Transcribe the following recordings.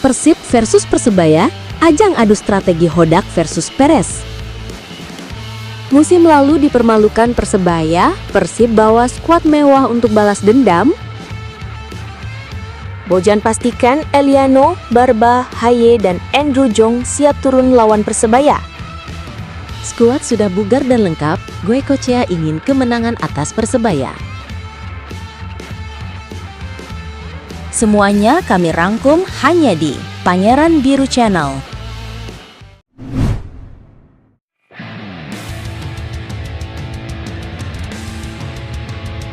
Persib versus Persebaya, ajang adu strategi Hodak versus Perez. Musim lalu dipermalukan Persebaya, Persib bawa skuad mewah untuk balas dendam. Bojan pastikan Eliano, Barba, Haye, dan Andrew Jong siap turun lawan Persebaya. Skuad sudah bugar dan lengkap, Goicoechea ingin kemenangan atas Persebaya. Semuanya kami rangkum hanya di Pangeran Biru Channel.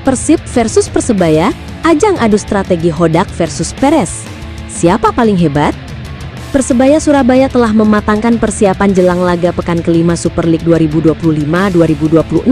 Persib versus Persebaya, ajang adu strategi Hodak versus Perez. Siapa paling hebat? Persebaya Surabaya telah mematangkan persiapan jelang laga pekan kelima Super League 2025-2026.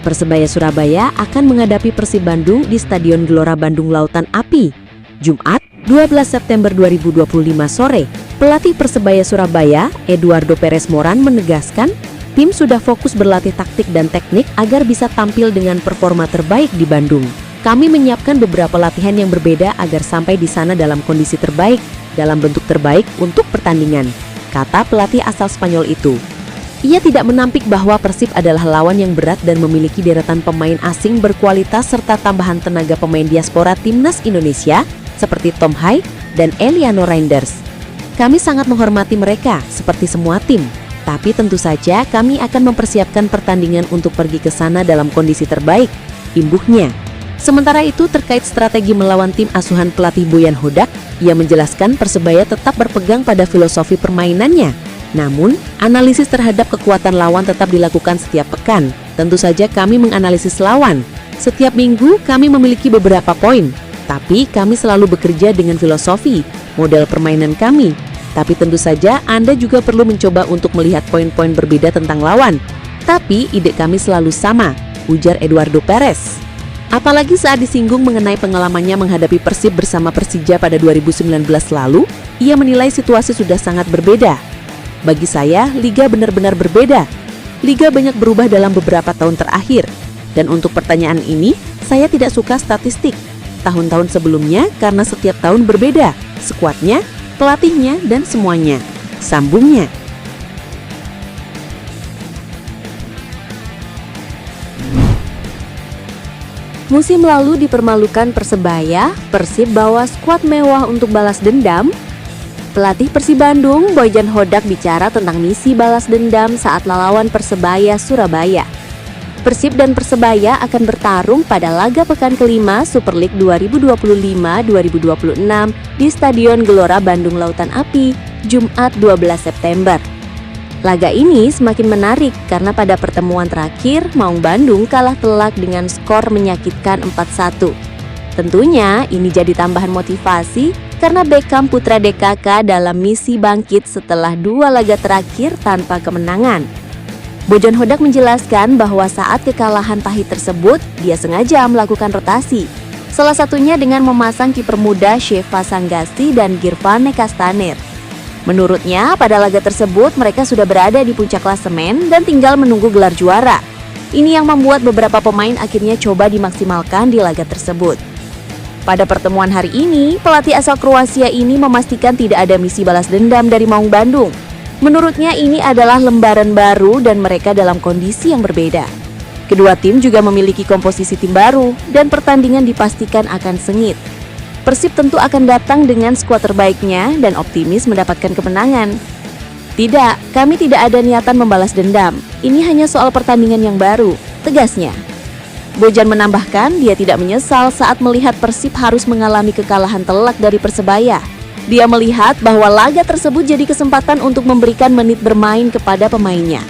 Persebaya Surabaya akan menghadapi Persib Bandung di Stadion Gelora Bandung Lautan Api, Jumat 12 September 2025 sore. Pelatih Persebaya Surabaya, Eduardo Perez Moran, menegaskan tim sudah fokus berlatih taktik dan teknik agar bisa tampil dengan performa terbaik di Bandung. Kami menyiapkan beberapa latihan yang berbeda agar sampai di sana dalam kondisi terbaik, dalam bentuk terbaik untuk pertandingan, kata pelatih asal Spanyol itu. Ia tidak menampik bahwa Persib adalah lawan yang berat dan memiliki deretan pemain asing berkualitas serta tambahan tenaga pemain diaspora timnas Indonesia seperti Tom Hai dan Eliano Reinders. Kami sangat menghormati mereka seperti semua tim, tapi tentu saja kami akan mempersiapkan pertandingan untuk pergi ke sana dalam kondisi terbaik, imbuhnya. Sementara itu terkait strategi melawan tim asuhan pelatih Bojan Hodak, ia menjelaskan Persebaya tetap berpegang pada filosofi permainannya. Namun, analisis terhadap kekuatan lawan tetap dilakukan setiap pekan. Tentu saja kami menganalisis lawan. Setiap minggu kami memiliki beberapa poin, tapi kami selalu bekerja dengan filosofi, model permainan kami. Tapi tentu saja Anda juga perlu mencoba untuk melihat poin-poin berbeda tentang lawan. Tapi ide kami selalu sama, ujar Eduardo Perez. Apalagi saat disinggung mengenai pengalamannya menghadapi Persib bersama Persija pada 2019 lalu, ia menilai situasi sudah sangat berbeda. Bagi saya, Liga benar-benar berbeda. Liga banyak berubah dalam beberapa tahun terakhir. Dan untuk pertanyaan ini, saya tidak suka statistik. Tahun-tahun sebelumnya karena setiap tahun berbeda, skuadnya, pelatihnya, dan semuanya, sambungnya. Musim lalu dipermalukan Persebaya, Persib bawa skuad mewah untuk balas dendam. Pelatih Persib Bandung, Bojan Hodak, bicara tentang misi balas dendam saat lawan Persebaya Surabaya. Persib dan Persebaya akan bertarung pada laga pekan kelima Super League 2025-2026 di Stadion Gelora Bandung Lautan Api, Jumat 12 September. Laga ini semakin menarik karena pada pertemuan terakhir Maung Bandung kalah telak dengan skor menyakitkan 4-1. Tentunya ini jadi tambahan motivasi karena Beckham putra DKK dalam misi bangkit setelah 2 laga terakhir tanpa kemenangan. Bojan Hodak menjelaskan bahwa saat kekalahan pahit tersebut, dia sengaja melakukan rotasi. Salah satunya dengan memasang kiper muda Sheva Sanggasi dan Girvane Kastaner. Menurutnya, pada laga tersebut mereka sudah berada di puncak klasemen dan tinggal menunggu gelar juara. Ini yang membuat beberapa pemain akhirnya coba dimaksimalkan di laga tersebut. Pada pertemuan hari ini, pelatih asal Kroasia ini memastikan tidak ada misi balas dendam dari Maung Bandung. Menurutnya ini adalah lembaran baru dan mereka dalam kondisi yang berbeda. Kedua tim juga memiliki komposisi tim baru dan pertandingan dipastikan akan sengit. Persib tentu akan datang dengan skuad terbaiknya dan optimis mendapatkan kemenangan. Tidak, kami tidak ada niatan membalas dendam. Ini hanya soal pertandingan yang baru, tegasnya. Bojan menambahkan dia tidak menyesal saat melihat Persib harus mengalami kekalahan telak dari Persebaya. Dia melihat bahwa laga tersebut jadi kesempatan untuk memberikan menit bermain kepada pemainnya.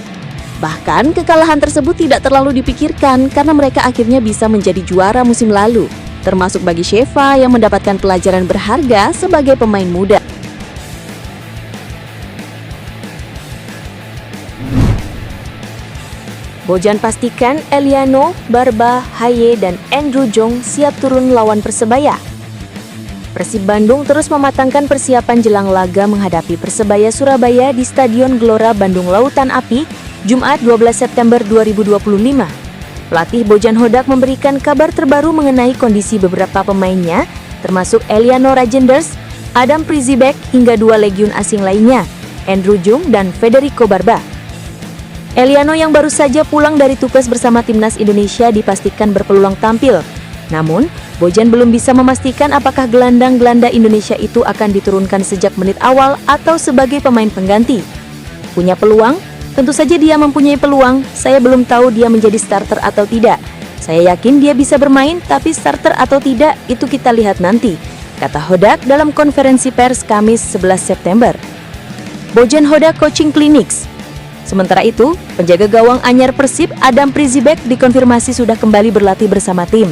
Bahkan kekalahan tersebut tidak terlalu dipikirkan karena mereka akhirnya bisa menjadi juara musim lalu, termasuk bagi Sheva yang mendapatkan pelajaran berharga sebagai pemain muda. Bojan pastikan Eliano, Barba, Haye, dan Andrew Jong siap turun lawan Persebaya. Persib Bandung terus mematangkan persiapan jelang laga menghadapi Persebaya Surabaya di Stadion Gelora Bandung Lautan Api, Jumat 12 September 2025. Pelatih Bojan Hodak memberikan kabar terbaru mengenai kondisi beberapa pemainnya, termasuk Eliano Reinders, Adam Prizibec hingga 2 legiun asing lainnya, Andrew Jung dan Federico Barba. Eliano yang baru saja pulang dari tugas bersama timnas Indonesia dipastikan berpeluang tampil. Namun, Bojan belum bisa memastikan apakah gelandang-gelanda Indonesia itu akan diturunkan sejak menit awal atau sebagai pemain pengganti. Punya peluang? Tentu saja dia mempunyai peluang, saya belum tahu dia menjadi starter atau tidak. Saya yakin dia bisa bermain, tapi starter atau tidak itu kita lihat nanti, kata Hodak dalam konferensi pers Kamis 11 September. Bojan Hodak Coaching Clinics. Sementara itu, penjaga gawang anyar Persib Adam Prizibec dikonfirmasi sudah kembali berlatih bersama tim.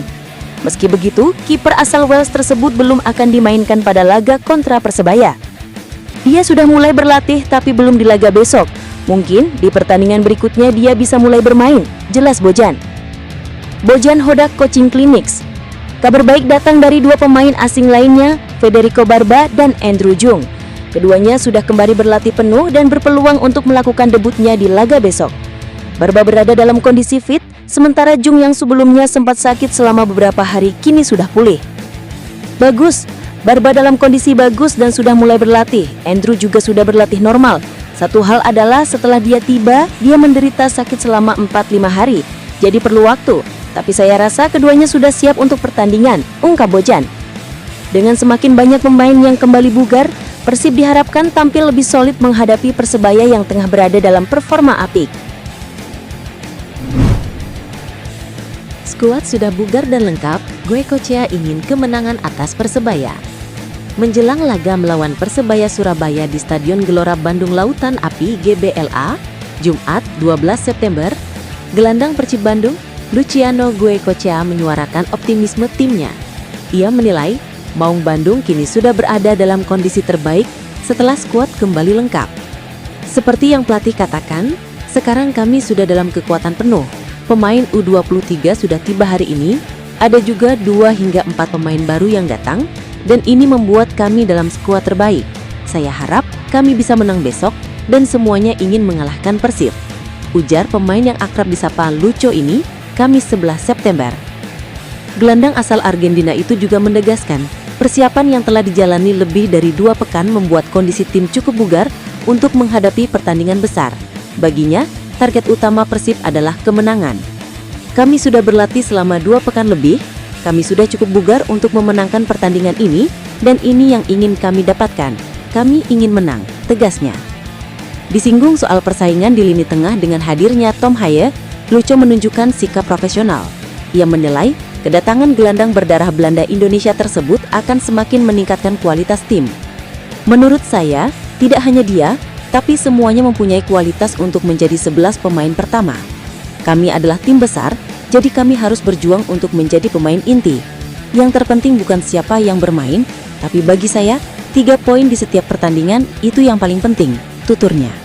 Meski begitu, kiper asal Wales tersebut belum akan dimainkan pada laga kontra Persebaya. Dia sudah mulai berlatih tapi belum di laga besok. Mungkin di pertandingan berikutnya dia bisa mulai bermain, jelas Bojan. Bojan Hodak Coaching Clinics. Kabar baik datang dari 2 pemain asing lainnya, Federico Barba dan Andrew Jung. Keduanya sudah kembali berlatih penuh dan berpeluang untuk melakukan debutnya di laga besok. Barba berada dalam kondisi fit, sementara Jung yang sebelumnya sempat sakit selama beberapa hari kini sudah pulih. Bagus, Barba dalam kondisi bagus dan sudah mulai berlatih. Andrew juga sudah berlatih normal. Satu hal adalah setelah dia tiba, dia menderita sakit selama 4-5 hari, jadi perlu waktu. Tapi saya rasa keduanya sudah siap untuk pertandingan, ungkap Bojan. Dengan semakin banyak pemain yang kembali bugar, Persib diharapkan tampil lebih solid menghadapi Persebaya yang tengah berada dalam performa apik. Skuad sudah bugar dan lengkap, Goicoechea ingin kemenangan atas Persebaya. Menjelang laga melawan Persebaya Surabaya di Stadion Gelora Bandung Lautan Api GBLA, Jumat 12 September, gelandang Persib Bandung, Luciano Goicoechea menyuarakan optimisme timnya. Ia menilai, Maung Bandung kini sudah berada dalam kondisi terbaik setelah skuad kembali lengkap. Seperti yang pelatih katakan, sekarang kami sudah dalam kekuatan penuh. Pemain U23 sudah tiba hari ini, ada juga 2 hingga 4 pemain baru yang datang, dan ini membuat kami dalam skuad terbaik. Saya harap kami bisa menang besok dan semuanya ingin mengalahkan Persib, ujar pemain yang akrab disapa Lucho ini Kamis 11 September. Gelandang asal Argentina itu juga menegaskan, persiapan yang telah dijalani lebih dari 2 pekan membuat kondisi tim cukup bugar untuk menghadapi pertandingan besar. Baginya, target utama Persib adalah kemenangan. Kami sudah berlatih selama 2 pekan lebih. Kami sudah cukup bugar untuk memenangkan pertandingan ini, dan ini yang ingin kami dapatkan. Kami ingin menang, tegasnya. Disinggung soal persaingan di lini tengah dengan hadirnya Tom Haye, Lucho menunjukkan sikap profesional. Ia menilai, kedatangan gelandang berdarah Belanda Indonesia tersebut akan semakin meningkatkan kualitas tim. Menurut saya, tidak hanya dia, tapi semuanya mempunyai kualitas untuk menjadi 11 pemain pertama. Kami adalah tim besar, jadi kami harus berjuang untuk menjadi pemain inti. Yang terpenting bukan siapa yang bermain, tapi bagi saya, 3 poin di setiap pertandingan itu yang paling penting, tuturnya.